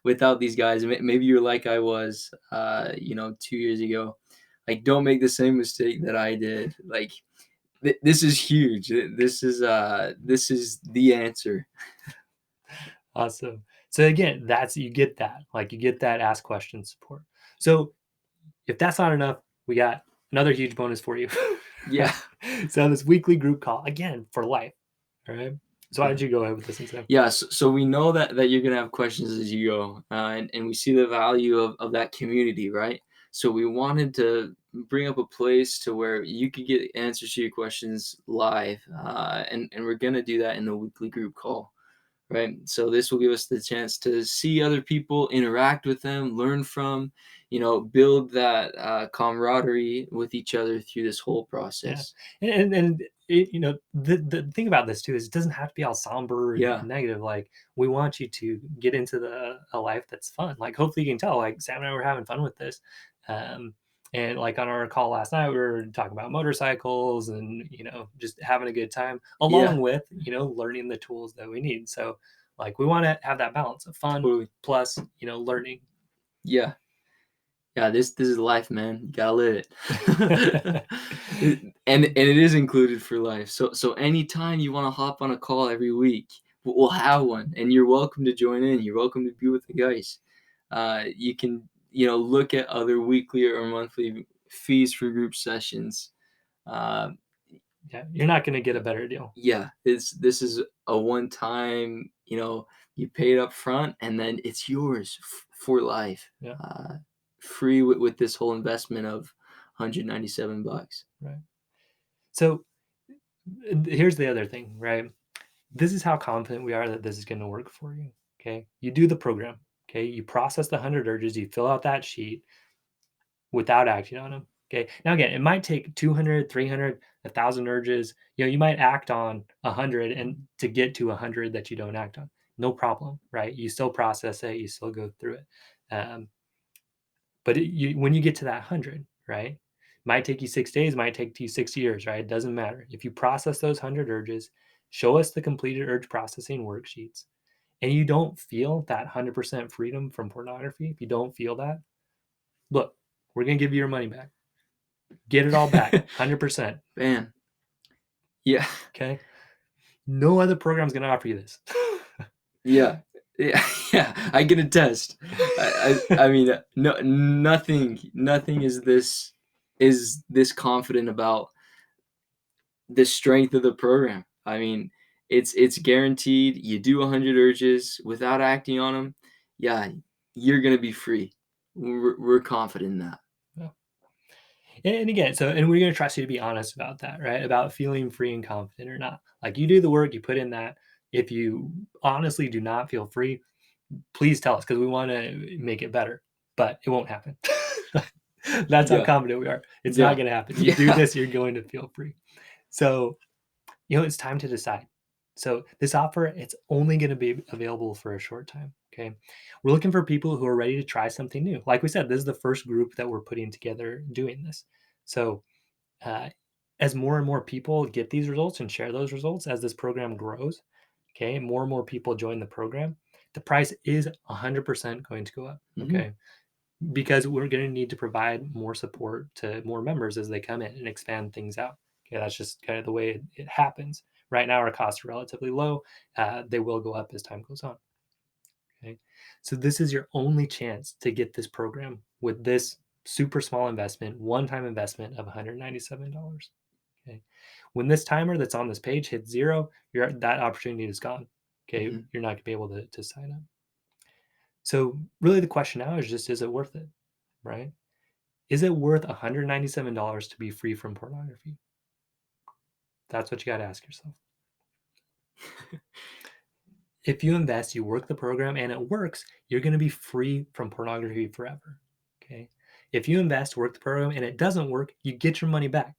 without these guys," maybe you're like I was, 2 years ago. Like, don't make the same mistake that I did. Like, this is huge. This is the answer. Awesome. So again, that's you get that. Like you get that ask question support. So if that's not enough, we got another huge bonus for you. Yeah. Right? So this weekly group call again for life. All right. So why Yeah. don't you go ahead with this one, Sam? Yeah, so we know that you're gonna have questions as you go, and we see the value of that community, right? So we wanted to bring up a place to where you could get answers to your questions live, and we're gonna do that in the weekly group call, right? So this will give us the chance to see other people, interact with them, learn from, build that camaraderie with each other through this whole Yeah, process. and it, the thing about this too is it doesn't have to be all somber and Yeah, negative. Like we want you to get into a life that's fun. Like hopefully you can tell. Like Sam and I were having fun with this, um, and like on our call last night, we were talking about motorcycles and just having a good time, along yeah, with learning the tools that we need. So like we want to have that balance of fun totally. plus learning. Yeah, yeah. This is life, man. You gotta live it. And it is included for life. So anytime you want to hop on a call every week, we'll have one, and you're welcome to join in. You're welcome to be with the guys. You can look at other weekly or monthly fees for group sessions. Uh, Yeah, you're not going to get a better deal. yeah, this is a one time. You pay it up front, and then it's yours for life. Yeah, Free with this whole investment of $197. right. So here's the other thing, right? This is how confident we are that this is going to work for you. Okay. You do the program. Okay. You process the 100 urges, you fill out that sheet without acting on them. Okay. Now, again, it might take 200, 300, 1,000 urges. You might act on 100 and to get to 100 that you don't act on. No problem. Right. You still process it, you still go through it. Um, but when you get to that 100, right? Might take you 6 days, might take you 6 years, right? It doesn't matter. If you process those 100 urges, show us the completed urge processing worksheets, and you don't feel that 100% freedom from pornography, if you don't feel that, look, we're going to give you your money back. Get it all back, 100%. Man, yeah, Okay. No other program is going to offer you this. yeah, yeah, yeah. I can attest. I mean, no, nothing is this confident about the strength of the program. I mean, it's guaranteed. You do 100 urges without acting on them. Yeah, you're gonna be free. We're confident in that. Yeah. And again, and we're going to trust you to be honest about that, right? About feeling free and confident or not. Like you do the work, you put in that. If you honestly do not feel free, please tell us because we want to make it better, but it won't happen. That's how Yeah, confident we are. It's not yeah, going to happen. You do yeah. this, you're going to feel free. So, it's time to decide. So, this offer, it's only going to be available for a short time. Okay. We're looking for people who are ready to try something new. Like we said, this is the first group that we're putting together doing this. So, uh, as more and more people get these results and share those results as this program grows, okay, more and more people join the program, the price is 100% going to go up. Hmm. Okay, because we're going to need to provide more support to more members as they come in and expand things out. Okay, that's just kind of the way it happens. Right now, our costs are relatively low. They will go up as time goes on. Okay, so this is your only chance to get this program with this super small investment, one-time investment of $197. Okay, when this timer that's on this page hits zero, that opportunity is gone. Okay, Hmm. you're not going to be able to sign up. So really, the question now is just: is it worth it? Right? Is it worth $197 to be free from pornography? That's what you got to ask yourself. If you invest, you work the program and it works, you're going to be free from pornography forever. Okay. If you invest, work the program, and it doesn't work, you get your money back.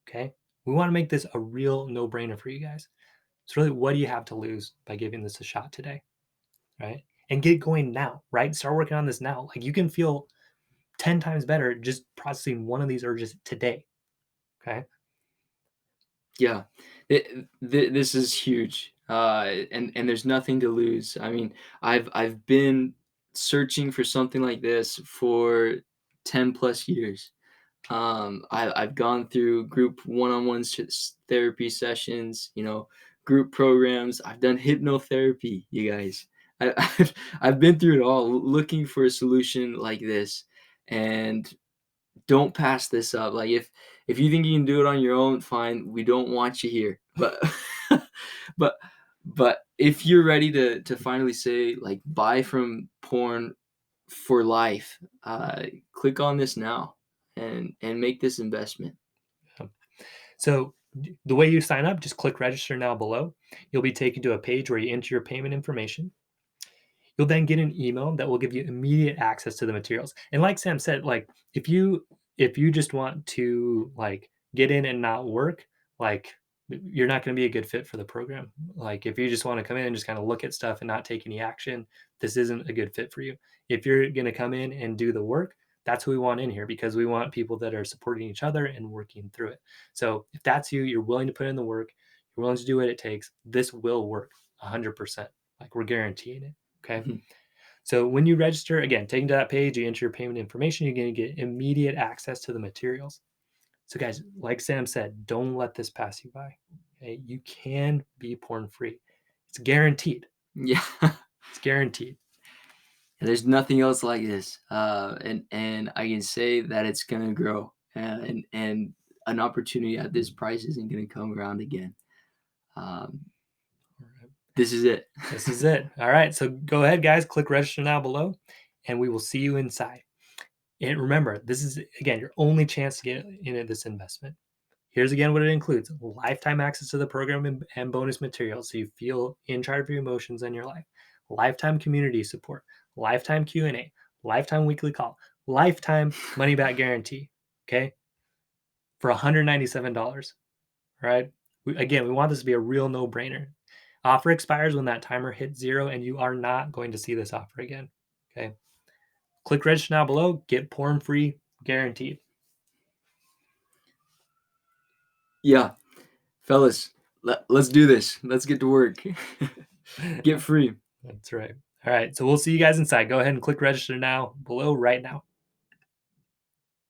Okay. We want to make this a real no brainer for you guys. So, really, what do you have to lose by giving this a shot today? Right. And get going now, right? Start working on this now. Like you can feel 10 times better just processing one of these urges today. Okay. Yeah, this is huge, and there's nothing to lose. I mean, I've been searching for something like this for 10 plus years. I've gone through group one-on-one therapy sessions, group programs. I've done hypnotherapy, you guys. I've been through it all, looking for a solution like this, and don't pass this up. Like if you think you can do it on your own, fine. We don't want you here. But but but if you're ready to finally say like buy from porn for life, click on this now. and make this investment. So the way you sign up, just click register now below. You'll be taken to a page where you enter your payment information. You'll then get an email that will give you immediate access to the materials. And like Sam said, like if you just want to like get in and not work, like you're not going to be a good fit for the program. Like if you just want to come in and just kind of look at stuff and not take any action, this isn't a good fit for you. If you're going to come in and do the work, that's who we want in here because we want people that are supporting each other and working through it. So if that's you, you're willing to put in the work, you're willing to do what it takes, this will work 100%. Like we're guaranteeing it. Okay. So when you register, again, taking to that page, you enter your payment information, you're going to get immediate access to the materials. So guys, like Sam said, don't let this pass you by. Okay? You can be porn free. It's guaranteed. Yeah. It's guaranteed. There's nothing else like this, and I can say that it's gonna grow, and an opportunity at this price isn't gonna come around again. Um, this is it. This is it. All right. So go ahead, guys. Click register now below, and we will see you inside. And remember, this is, again, your only chance to get into this investment. Here's again what it includes: lifetime access to the program and bonus materials so you feel in charge of your emotions and your life, lifetime community support, lifetime Q&A, lifetime weekly call, lifetime money back guarantee, okay, for $197, right? Again, we want this to be a real no-brainer. Offer expires when that timer hits 0, and you are not going to see this offer again, okay? Click register now below, get porn free guaranteed. Yeah, fellas, let's do this. Let's get to work. Get free. That's right. All right. So we'll see you guys inside. Go ahead and click register now below right now.